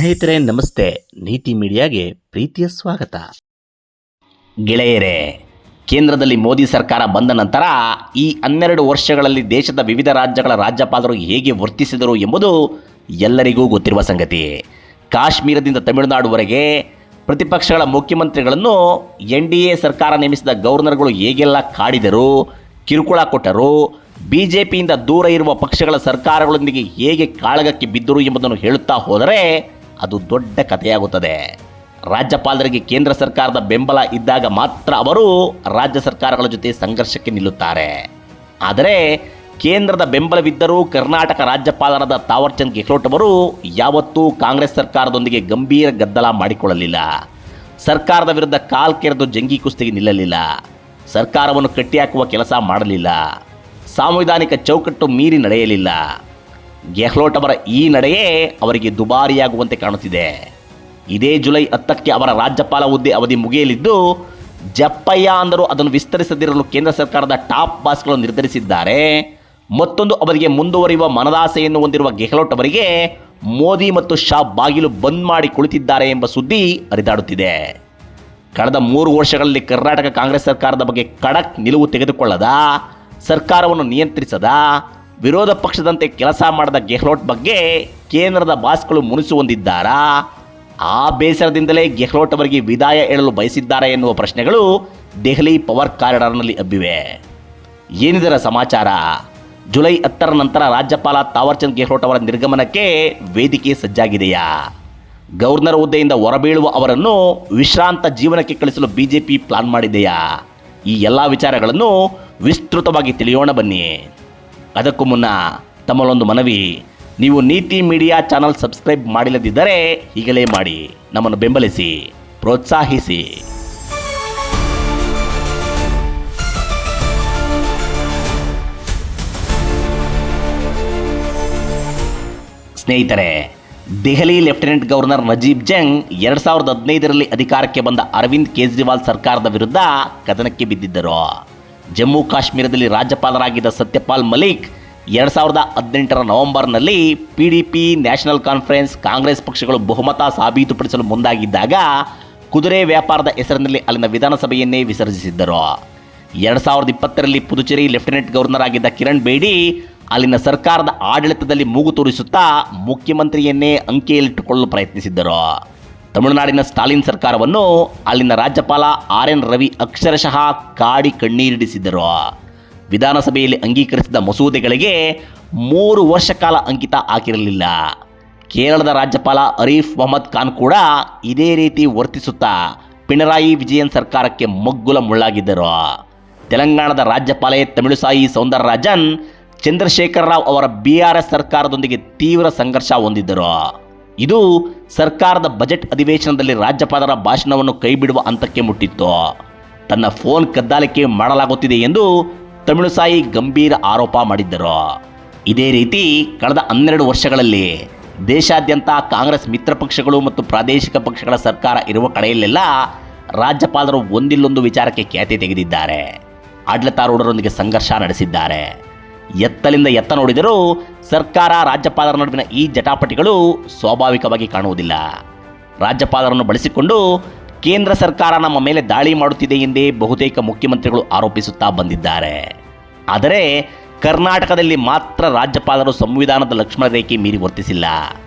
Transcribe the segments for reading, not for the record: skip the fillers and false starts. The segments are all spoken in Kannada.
ಸ್ನೇಹಿತರೆ ನಮಸ್ತೆ, ನೀತಿ ಮೀಡಿಯಾಗೆ ಪ್ರೀತಿಯ ಸ್ವಾಗತ. ಗೆಳೆಯರೇ, ಕೇಂದ್ರದಲ್ಲಿ ಮೋದಿ ಸರ್ಕಾರ ಬಂದ ನಂತರ ಈ 12 ವರ್ಷಗಳಲ್ಲಿ ದೇಶದ ವಿವಿಧ ರಾಜ್ಯಗಳ ರಾಜ್ಯಪಾಲರು ಹೇಗೆ ವರ್ತಿಸಿದರು ಎಂಬುದು ಎಲ್ಲರಿಗೂ ಗೊತ್ತಿರುವ ಸಂಗತಿ. ಕಾಶ್ಮೀರದಿಂದ ತಮಿಳುನಾಡುವರೆಗೆ ಪ್ರತಿಪಕ್ಷಗಳ ಮುಖ್ಯಮಂತ್ರಿಗಳನ್ನು NDA ಸರ್ಕಾರ ನೇಮಿಸಿದ ಗವರ್ನರ್ಗಳು ಹೇಗೆಲ್ಲ ಕಾಡಿದರು, ಕಿರುಕುಳ ಕೊಟ್ಟರು, ಬಿಜೆಪಿಯಿಂದ ದೂರ ಇರುವ ಪಕ್ಷಗಳ ಸರ್ಕಾರಗಳೊಂದಿಗೆ ಹೇಗೆ ಕಾಳಗಕ್ಕೆ ಬಿದ್ದರು ಎಂಬುದನ್ನು ಹೇಳುತ್ತಾ ಹೋದರೆ ಅದು ದೊಡ್ಡ ಕಥೆಯಾಗುತ್ತದೆ. ರಾಜ್ಯಪಾಲರಿಗೆ ಕೇಂದ್ರ ಸರ್ಕಾರದ ಬೆಂಬಲ ಇದ್ದಾಗ ಮಾತ್ರ ಅವರು ರಾಜ್ಯ ಸರ್ಕಾರಗಳ ಜೊತೆ ಸಂಘರ್ಷಕ್ಕೆ ನಿಲ್ಲುತ್ತಾರೆ. ಆದರೆ ಕೇಂದ್ರದ ಬೆಂಬಲವಿದ್ದರೂ ಕರ್ನಾಟಕ ರಾಜ್ಯಪಾಲರಾದ ತಾವರ್ಚಂದ್ ಗೆಹ್ಲೋಟ್ ಅವರು ಯಾವತ್ತೂ ಕಾಂಗ್ರೆಸ್ ಸರ್ಕಾರದೊಂದಿಗೆ ಗಂಭೀರ ಗದ್ದಲ ಮಾಡಿಕೊಳ್ಳಲಿಲ್ಲ. ಸರ್ಕಾರದ ವಿರುದ್ಧ ಕಾಲ್ ಕೆರೆದು ಜಂಗಿ ಕುಸ್ತಿಗೆ ನಿಲ್ಲಲಿಲ್ಲ. ಸರ್ಕಾರವನ್ನು ಕಟ್ಟಿಹಾಕುವ ಕೆಲಸ ಮಾಡಲಿಲ್ಲ. ಸಾಂವಿಧಾನಿಕ ಚೌಕಟ್ಟು ಮೀರಿ ನಡೆಯಲಿಲ್ಲ. ಗೆಹ್ಲೋಟ್ ಅವರ ಈ ನಡೆಯೇ ಅವರಿಗೆ ದುಬಾರಿಯಾಗುವಂತೆ ಕಾಣುತ್ತಿದೆ. ಇದೇ ಜುಲೈ 10ಕ್ಕೆ ಅವರ ರಾಜ್ಯಪಾಲ ಹುದ್ದೆ ಅವಧಿ ಮುಗಿಯಲಿದ್ದು, ಜಪ್ಪಯ್ಯ ಅಂದರೂ ಅದನ್ನು ವಿಸ್ತರಿಸದಿರಲು ಕೇಂದ್ರ ಸರ್ಕಾರದ ಟಾಪ್ ಬಾಸ್ಗಳು ನಿರ್ಧರಿಸಿದ್ದಾರೆ. ಮತ್ತೊಂದು ಅವಧಿಗೆ ಮುಂದುವರಿಯುವ ಮನದಾಸೆಯನ್ನು ಹೊಂದಿರುವ ಗೆಹ್ಲೋಟ್ ಅವರಿಗೆ ಮೋದಿ ಮತ್ತು ಶಾ ಬಾಗಿಲು ಬಂದ್ ಮಾಡಿ ಕುಳಿತಿದ್ದಾರೆ ಎಂಬ ಸುದ್ದಿ ಹರಿದಾಡುತ್ತಿದೆ. ಕಳೆದ 3 ವರ್ಷಗಳಲ್ಲಿ ಕರ್ನಾಟಕ ಕಾಂಗ್ರೆಸ್ ಸರ್ಕಾರದ ಬಗ್ಗೆ ಖಡಕ್ ನಿಲುವು ತೆಗೆದುಕೊಳ್ಳದ, ಸರ್ಕಾರವನ್ನು ನಿಯಂತ್ರಿಸದ, ವಿರೋಧ ಪಕ್ಷದಂತೆ ಕೆಲಸ ಮಾಡದ ಗೆಹ್ಲೋಟ್ ಬಗ್ಗೆ ಕೇಂದ್ರದ ಬಾಸ್ಗಳು ಮುನಿಸು ಹೊಂದಿದ್ದಾರಾ? ಆ ಬೇಸರದಿಂದಲೇ ಗೆಹ್ಲೋಟ್ ಅವರಿಗೆ ವಿದಾಯ ಹೇಳಲು ಬಯಸಿದ್ದಾರೆ ಎನ್ನುವ ಪ್ರಶ್ನೆಗಳು ದೆಹಲಿ ಪವರ್ ಕಾರಿಡಾರ್ನಲ್ಲಿ ಹಬ್ಬಿವೆ. ಏನಿದರ ಸಮಾಚಾರ? ಜುಲೈ 10ರ ನಂತರ ರಾಜ್ಯಪಾಲ ತಾವರ್ಚಂದ್ ಗೆಹ್ಲೋಟ್ ಅವರ ನಿರ್ಗಮನಕ್ಕೆ ವೇದಿಕೆ ಸಜ್ಜಾಗಿದೆಯಾ? ಗವರ್ನರ್ ಹುದ್ದೆಯಿಂದ ಹೊರಬೀಳುವ ಅವರನ್ನು ವಿಶ್ರಾಂತ ಜೀವನಕ್ಕೆ ಕಳಿಸಲು ಬಿಜೆಪಿ ಪ್ಲಾನ್ ಮಾಡಿದೆಯಾ? ಈ ಎಲ್ಲ ವಿಚಾರಗಳನ್ನು ವಿಸ್ತೃತವಾಗಿ ತಿಳಿಯೋಣ ಬನ್ನಿ. ಅದಕ್ಕೂ ಮುನ್ನ ತಮ್ಮಲ್ಲೊಂದು ಮನವಿ, ನೀವು ನೀತಿ ಮೀಡಿಯಾ ಚಾನಲ್ ಸಬ್ಸ್ಕ್ರೈಬ್ ಮಾಡಿಲ್ಲದಿದ್ದರೆ ಈಗಲೇ ಮಾಡಿ, ನಮ್ಮನ್ನು ಬೆಂಬಲಿಸಿ, ಪ್ರೋತ್ಸಾಹಿಸಿ. ಸ್ನೇಹಿತರೆ, ದೆಹಲಿ ಲೆಫ್ಟಿನೆಂಟ್ ಗವರ್ನರ್ ನಜೀಬ್ ಜಂಗ್ 2015ರಲ್ಲಿ ಅಧಿಕಾರಕ್ಕೆ ಬಂದ ಅರವಿಂದ್ ಕೇಜ್ರಿವಾಲ್ ಸರ್ಕಾರದ ವಿರುದ್ಧ ಕದನಕ್ಕೆ ಬಿದ್ದಿದ್ದರು. ಜಮ್ಮು ಕಾಶ್ಮೀರದಲ್ಲಿ ರಾಜ್ಯಪಾಲರಾಗಿದ್ದ ಸತ್ಯಪಾಲ್ ಮಲಿಕ್ 2018ರ ನವೆಂಬರ್ನಲ್ಲಿ PDP, ನ್ಯಾಷನಲ್ ಕಾನ್ಫರೆನ್ಸ್, ಕಾಂಗ್ರೆಸ್ ಪಕ್ಷಗಳು ಬಹುಮತ ಸಾಬೀತುಪಡಿಸಲು ಮುಂದಾಗಿದ್ದಾಗ ಕುದುರೆ ವ್ಯಾಪಾರದ ಹೆಸರಿನಲ್ಲಿ ಅಲ್ಲಿನ ವಿಧಾನಸಭೆಯನ್ನೇ ವಿಸರ್ಜಿಸಿದ್ದರು. 2020ರಲ್ಲಿ ಪುದುಚೇರಿ ಲೆಫ್ಟಿನೆಂಟ್ ಗವರ್ನರ್ ಆಗಿದ್ದ ಕಿರಣ್ ಬೇಡಿ ಅಲ್ಲಿನ ಸರ್ಕಾರದ ಆಡಳಿತದಲ್ಲಿ ಮೂಗು ತೂರಿಸುತ್ತಾ ಮುಖ್ಯಮಂತ್ರಿಯನ್ನೇ ಅಂಕೆಯಲ್ಲಿಟ್ಟುಕೊಳ್ಳಲು ಪ್ರಯತ್ನಿಸಿದ್ದರು. ತಮಿಳುನಾಡಿನ ಸ್ಟಾಲಿನ್ ಸರ್ಕಾರವನ್ನು ಅಲ್ಲಿನ ರಾಜ್ಯಪಾಲ RN ರವಿ ಅಕ್ಷರಶಃ ಕಾಡಿ ಕಣ್ಣೀರಿಡಿಸಿದ್ದರು. ವಿಧಾನಸಭೆಯಲ್ಲಿ ಅಂಗೀಕರಿಸಿದ ಮಸೂದೆಗಳಿಗೆ 3 ವರ್ಷ ಕಾಲ ಅಂಕಿತ ಹಾಕಿರಲಿಲ್ಲ. ಕೇರಳದ ರಾಜ್ಯಪಾಲ ಅರೀಫ್ ಮೊಹಮ್ಮದ್ ಖಾನ್ ಕೂಡ ಇದೇ ರೀತಿ ವರ್ತಿಸುತ್ತಾ ಪಿಣರಾಯಿ ವಿಜಯನ್ ಸರ್ಕಾರಕ್ಕೆ ಮಗ್ಗುಲ ಮುಳ್ಳಾಗಿದ್ದರು. ತೆಲಂಗಾಣದ ರಾಜ್ಯಪಾಲೆ ತಮಿಳುಸಾಯಿ ಸೌಂದರರಾಜನ್ ಚಂದ್ರಶೇಖರ್ ರಾವ್ ಅವರ BRS ಸರ್ಕಾರದೊಂದಿಗೆ ತೀವ್ರ ಸಂಘರ್ಷ ಹೊಂದಿದ್ದರು. ಇದು ಸರ್ಕಾರದ ಬಜೆಟ್ ಅಧಿವೇಶನದಲ್ಲಿ ರಾಜ್ಯಪಾಲರ ಭಾಷಣವನ್ನು ಕೈಬಿಡುವ ಹಂತಕ್ಕೆ ಮುಟ್ಟಿತ್ತು. ತನ್ನ ಫೋನ್ ಕದ್ದಾಲಿಕೆ ಮಾಡಲಾಗುತ್ತಿದೆ ಎಂದು ತಮಿಳುಸಾಯಿ ಗಂಭೀರ ಆರೋಪ ಮಾಡಿದ್ದರು. ಇದೇ ರೀತಿ ಕಳೆದ 12 ವರ್ಷಗಳಲ್ಲಿ ದೇಶಾದ್ಯಂತ ಕಾಂಗ್ರೆಸ್ ಮಿತ್ರ ಪಕ್ಷಗಳು ಮತ್ತು ಪ್ರಾದೇಶಿಕ ಪಕ್ಷಗಳ ಸರ್ಕಾರ ಇರುವ ಕಡೆಯಲ್ಲೆಲ್ಲ ರಾಜ್ಯಪಾಲರು ಒಂದಿಲ್ಲೊಂದು ವಿಚಾರಕ್ಕೆ ಖ್ಯಾತಿ ತೆಗೆದಿದ್ದಾರೆ. ಆಡಳಿತಾರೂಢರೊಂದಿಗೆ ಸಂಘರ್ಷ ನಡೆಸಿದ್ದಾರೆ. ಎತ್ತಲಿಂದ ಎತ್ತ ನೋಡಿದರೂ ಸರ್ಕಾರ ರಾಜ್ಯಪಾಲರ ನಡುವಿನ ಈ ಜಟಾಪಟಿಗಳು ಸ್ವಾಭಾವಿಕವಾಗಿ ಕಾಣುವುದಿಲ್ಲ. ರಾಜ್ಯಪಾಲರನ್ನು ಬಳಸಿಕೊಂಡು ಕೇಂದ್ರ ಸರ್ಕಾರ ನಮ್ಮ ಮೇಲೆ ದಾಳಿ ಮಾಡುತ್ತಿದೆ ಎಂದೇ ಬಹುತೇಕ ಮುಖ್ಯಮಂತ್ರಿಗಳು ಆರೋಪಿಸುತ್ತಾ ಬಂದಿದ್ದಾರೆ. ಆದರೆ ಕರ್ನಾಟಕದಲ್ಲಿ ಮಾತ್ರ ರಾಜ್ಯಪಾಲರು ಸಂವಿಧಾನದ ಲಕ್ಷ್ಮಣ ರೇಖೆ ಮೀರಿ ವರ್ತಿಸಿಲ್ಲ.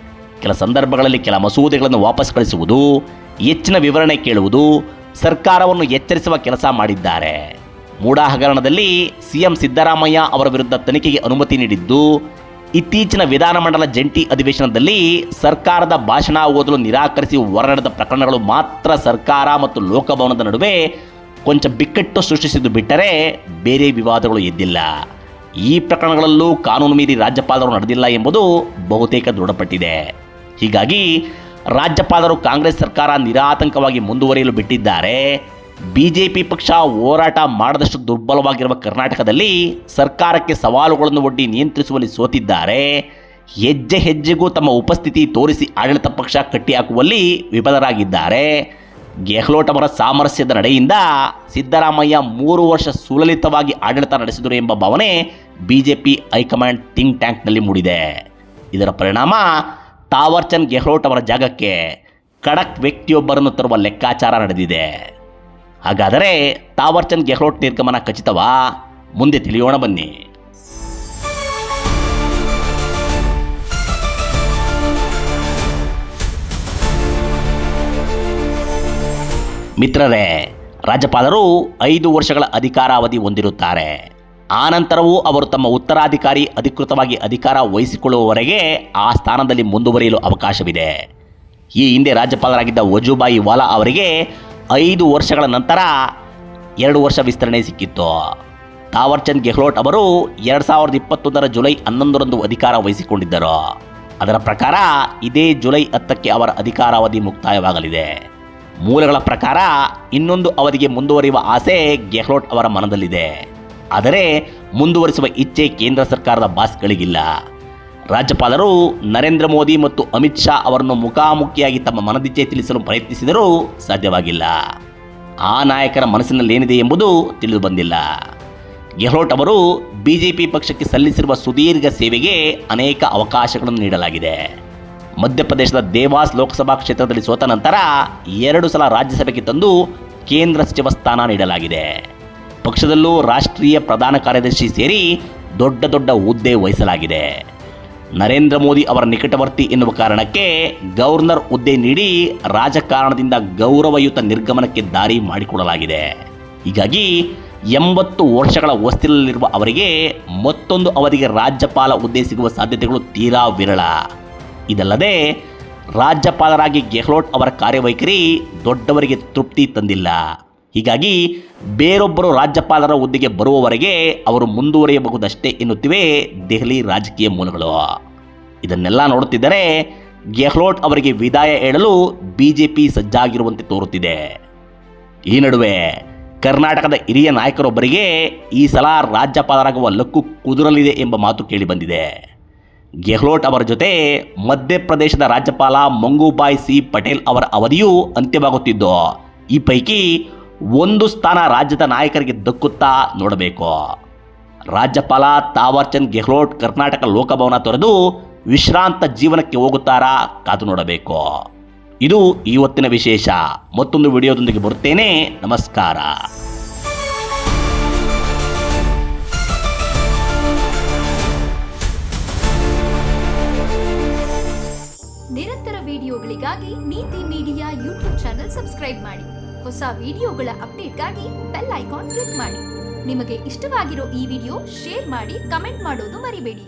ಕೆಲ ಸಂದರ್ಭಗಳಲ್ಲಿ ಕೆಲ ಮಸೂದೆಗಳನ್ನು ವಾಪಸ್ ಕಳಿಸುವುದು, ಹೆಚ್ಚಿನ ವಿವರಣೆ ಕೇಳುವುದು, ಸರ್ಕಾರವನ್ನು ಎಚ್ಚರಿಸುವ ಕೆಲಸ ಮಾಡಿದ್ದಾರೆ. ಮೂಡಾ ಹಗರಣದಲ್ಲಿ CM ಸಿದ್ದರಾಮಯ್ಯ ಅವರ ವಿರುದ್ಧ ತನಿಖೆಗೆ ಅನುಮತಿ ನೀಡಿದ್ದು, ಇತ್ತೀಚಿನ ವಿಧಾನಮಂಡಲ ಜಂಟಿ ಅಧಿವೇಶನದಲ್ಲಿ ಸರ್ಕಾರದ ಭಾಷಣ ಓದಲು ನಿರಾಕರಿಸಿ ಹೊರನಡೆದ ಪ್ರಕರಣಗಳು ಮಾತ್ರ ಸರ್ಕಾರ ಮತ್ತು ಲೋಕಭವನದ ನಡುವೆ ಕೊಂಚ ಬಿಕ್ಕಟ್ಟು ಸೃಷ್ಟಿಸಿದ್ದು ಬಿಟ್ಟರೆ ಬೇರೆ ವಿವಾದಗಳು ಎದ್ದಿಲ್ಲ. ಈ ಪ್ರಕರಣಗಳಲ್ಲೂ ಕಾನೂನು ಮೀರಿ ರಾಜ್ಯಪಾಲರು ನಡೆದಿಲ್ಲ ಎಂಬುದು ಬಹುತೇಕ ದೃಢಪಟ್ಟಿದೆ. ಹೀಗಾಗಿ ರಾಜ್ಯಪಾಲರು ಕಾಂಗ್ರೆಸ್ ಸರ್ಕಾರ ನಿರಾತಂಕವಾಗಿ ಮುಂದುವರಿಯಲು ಬಿಟ್ಟಿದ್ದಾರೆ. ಬಿಜೆಪಿ ಪಕ್ಷ ಹೋರಾಟ ಮಾಡದಷ್ಟು ದುರ್ಬಲವಾಗಿರುವ ಕರ್ನಾಟಕದಲ್ಲಿ ಸರ್ಕಾರಕ್ಕೆ ಸವಾಲುಗಳನ್ನು ಒಡ್ಡಿ ನಿಯಂತ್ರಿಸುವಲ್ಲಿ ಸೋತಿದ್ದಾರೆ. ಹೆಜ್ಜೆ ಹೆಜ್ಜೆಗೂ ತಮ್ಮ ಉಪಸ್ಥಿತಿ ತೋರಿಸಿ ಆಡಳಿತ ಪಕ್ಷ ಕಟ್ಟಿಹಾಕುವಲ್ಲಿ ವಿಫಲರಾಗಿದ್ದಾರೆ. ಗೆಹ್ಲೋಟ್ ಅವರ ಸಾಮರಸ್ಯದ ನಡೆಯಿಂದ ಸಿದ್ದರಾಮಯ್ಯ 3 ವರ್ಷ ಸುಲಲಿತವಾಗಿ ಆಡಳಿತ ನಡೆಸಿದರು ಎಂಬ ಭಾವನೆ ಬಿಜೆಪಿ ಹೈಕಮಾಂಡ್ ಥಿಂಕ್ ಟ್ಯಾಂಕ್ನಲ್ಲಿ ಮೂಡಿದೆ. ಇದರ ಪರಿಣಾಮ ತಾವರ್ಚಂದ್ ಗೆಹ್ಲೋಟ್ ಅವರ ಜಾಗಕ್ಕೆ ಖಡಕ್ ವ್ಯಕ್ತಿಯೊಬ್ಬರನ್ನು ತರುವ ಲೆಕ್ಕಾಚಾರ ನಡೆದಿದೆ. ಹಾಗಾದರೆ ತಾವರ್ಚಂದ್ ಗೆಹ್ಲೋಟ್ ನಿರ್ಗಮನ ಖಚಿತವಾ? ಮುಂದೆ ತಿಳಿಯೋಣ ಬನ್ನಿ. ಮಿತ್ರರೇ, ರಾಜ್ಯಪಾಲರು 5 ವರ್ಷಗಳ ಅಧಿಕಾರಾವಧಿ ಹೊಂದಿರುತ್ತಾರೆ. ಆನಂತರವೂ ಅವರು ತಮ್ಮ ಉತ್ತರಾಧಿಕಾರಿ ಅಧಿಕೃತವಾಗಿ ಅಧಿಕಾರ ವಹಿಸಿಕೊಳ್ಳುವವರೆಗೆ ಆ ಸ್ಥಾನದಲ್ಲಿ ಮುಂದುವರಿಯಲು ಅವಕಾಶವಿದೆ. ಈ ಹಿಂದೆ ರಾಜ್ಯಪಾಲರಾಗಿದ್ದ ವಜೂಭಾಯಿ ವಾಲಾ ಅವರಿಗೆ 5 ವರ್ಷಗಳ ನಂತರ 2 ವರ್ಷ ವಿಸ್ತರಣೆ ಸಿಕ್ಕಿತ್ತು. ತಾವರ್ಚಂದ್ ಗೆಹ್ಲೋಟ್ ಅವರು 2021 ಜುಲೈ 11ರಂದು ಅಧಿಕಾರ ವಹಿಸಿಕೊಂಡಿದ್ದರು. ಅದರ ಪ್ರಕಾರ ಇದೇ ಜುಲೈ 10ಕ್ಕೆ ಅವರ ಅಧಿಕಾರಾವಧಿ ಮುಕ್ತಾಯವಾಗಲಿದೆ. ಮೂಲಗಳ ಪ್ರಕಾರ ಇನ್ನೊಂದು ಅವಧಿಗೆ ಮುಂದುವರಿಯುವ ಆಸೆ ಗೆಹ್ಲೋಟ್ ಅವರ ಮನದಲ್ಲಿದೆ. ಆದರೆ ಮುಂದುವರಿಸುವ ಇಚ್ಛೆ ಕೇಂದ್ರ ಸರ್ಕಾರದ ಬಾಸ್ಗಳಿಗಿಲ್ಲ. ರಾಜ್ಯಪಾಲರು ನರೇಂದ್ರ ಮೋದಿ ಮತ್ತು ಅಮಿತ್ ಶಾ ಅವರನ್ನು ಮುಖಾಮುಖಿಯಾಗಿ ತಮ್ಮ ಮನದಿಚ್ಛೆ ತಿಳಿಸಲು ಪ್ರಯತ್ನಿಸಿದರೂ ಸಾಧ್ಯವಾಗಿಲ್ಲ. ಆ ನಾಯಕರ ಮನಸ್ಸಿನಲ್ಲೇನಿದೆ ಎಂಬುದು ತಿಳಿದು ಬಂದಿಲ್ಲ. ಗೆಹ್ಲೋಟ್ ಅವರು ಬಿಜೆಪಿ ಪಕ್ಷಕ್ಕೆ ಸಲ್ಲಿಸಿರುವ ಸುದೀರ್ಘ ಸೇವೆಗೆ ಅನೇಕ ಅವಕಾಶಗಳನ್ನು ನೀಡಲಾಗಿದೆ. ಮಧ್ಯಪ್ರದೇಶದ ದೇವಾಸ್ ಲೋಕಸಭಾ ಕ್ಷೇತ್ರದಲ್ಲಿ ಸೋತ ನಂತರ 2 ಸಲ ರಾಜ್ಯಸಭೆಗೆ ತಂದು ಕೇಂದ್ರ ಸಚಿವ ಸ್ಥಾನ ನೀಡಲಾಗಿದೆ. ಪಕ್ಷದಲ್ಲೂ ರಾಷ್ಟ್ರೀಯ ಪ್ರಧಾನ ಕಾರ್ಯದರ್ಶಿ ಸೇರಿ ದೊಡ್ಡ ದೊಡ್ಡ ಹುದ್ದೆ ವಹಿಸಲಾಗಿದೆ. ನರೇಂದ್ರ ಮೋದಿ ಅವರ ನಿಕಟವರ್ತಿ ಎನ್ನುವ ಕಾರಣಕ್ಕೆ ಗವರ್ನರ್ ಹುದ್ದೆ ನೀಡಿ ರಾಜಕಾರಣದಿಂದ ಗೌರವಯುತ ನಿರ್ಗಮನಕ್ಕೆ ದಾರಿ ಮಾಡಿಕೊಡಲಾಗಿದೆ. ಹೀಗಾಗಿ 80 ವರ್ಷಗಳ ಹೊಸ್ತಿಲಲ್ಲಿರುವ ಅವರಿಗೆ ಮತ್ತೊಂದು ಅವಧಿಗೆ ರಾಜ್ಯಪಾಲ ಹುದ್ದೆ ಸಿಗುವ ಸಾಧ್ಯತೆಗಳು ತೀರಾ ವಿರಳ. ಇದಲ್ಲದೆ ರಾಜ್ಯಪಾಲರಾಗಿ ಗೆಹ್ಲೋಟ್ ಅವರ ಕಾರ್ಯವೈಖರಿ ದೊಡ್ಡವರಿಗೆ ತೃಪ್ತಿ ತಂದಿಲ್ಲ. ಹೀಗಾಗಿ ಬೇರೊಬ್ಬರು ರಾಜ್ಯಪಾಲರ ಹುದ್ದೆಗೆ ಬರುವವರೆಗೆ ಅವರು ಮುಂದುವರಿಯಬಹುದಷ್ಟೇ ಎನ್ನುತ್ತಿವೆ ದೆಹಲಿ ರಾಜಕೀಯ ಮೂಲಗಳು. ಇದನ್ನೆಲ್ಲ ನೋಡುತ್ತಿದ್ದರೆ ಗೆಹ್ಲೋಟ್ ಅವರಿಗೆ ವಿದಾಯ ಹೇಳಲು ಬಿಜೆಪಿ ಸಜ್ಜಾಗಿರುವಂತೆ ತೋರುತ್ತಿದೆ. ಈ ನಡುವೆ ಕರ್ನಾಟಕದ ಹಿರಿಯ ನಾಯಕರೊಬ್ಬರಿಗೆ ಈ ಸಲ ರಾಜ್ಯಪಾಲರಾಗುವ ಲಕ್ಕು ಕುದುರಲಿದೆ ಎಂಬ ಮಾತು ಕೇಳಿಬಂದಿದೆ. ಗೆಹ್ಲೋಟ್ ಅವರ ಜೊತೆ ಮಧ್ಯಪ್ರದೇಶದ ರಾಜ್ಯಪಾಲ ಮಂಗೂಭಾಯ್ ಸಿ ಪಟೇಲ್ ಅವರ ಅವಧಿಯೂ ಅಂತ್ಯವಾಗುತ್ತಿದ್ದು, ಈ ಪೈಕಿ ಒಂದು ಸ್ಥಾನ ರಾಜ್ಯದ ನಾಯಕರಿಗೆ ದಕ್ಕುತ್ತಾ ನೋಡಬೇಕು. ರಾಜ್ಯಪಾಲ ತಾವರ್ಚಂದ್ ಗೆಹ್ಲೋಟ್ ಕರ್ನಾಟಕ ಲೋಕಭವನ ತೊರೆದು ವಿಶ್ರಾಂತ ಜೀವನಕ್ಕೆ ಹೋಗುತ್ತಾರಾ? ಕಾದು ನೋಡಬೇಕು. ಇದು ಇವತ್ತಿನ ವಿಶೇಷ. ಮತ್ತೊಂದು ವಿಡಿಯೋದೊಂದಿಗೆ ಬರುತ್ತೇನೆ. ನಮಸ್ಕಾರ. ನಿರಂತರ ವಿಡಿಯೋಗಳಿಗಾಗಿ ನೀತಿ ಮೀಡಿಯಾ ಯೂಟ್ಯೂಬ್ ಚಾನೆಲ್ ಸಬ್ಸ್ಕ್ರೈಬ್ ಮಾಡಿ. ಹೊಸ ವಿಡಿಯೋಗಳ ಅಪ್ಡೇಟ್ಗಾಗಿ ಬೆಲ್ ಐಕಾನ್ ಕ್ಲಿಕ್ ಮಾಡಿ. ನಿಮಗೆ ಇಷ್ಟವಾಗಿರೋ ಈ ವಿಡಿಯೋ ಶೇರ್ ಮಾಡಿ, ಕಮೆಂಟ್ ಮಾಡೋದು ಮರಿಬೇಡಿ.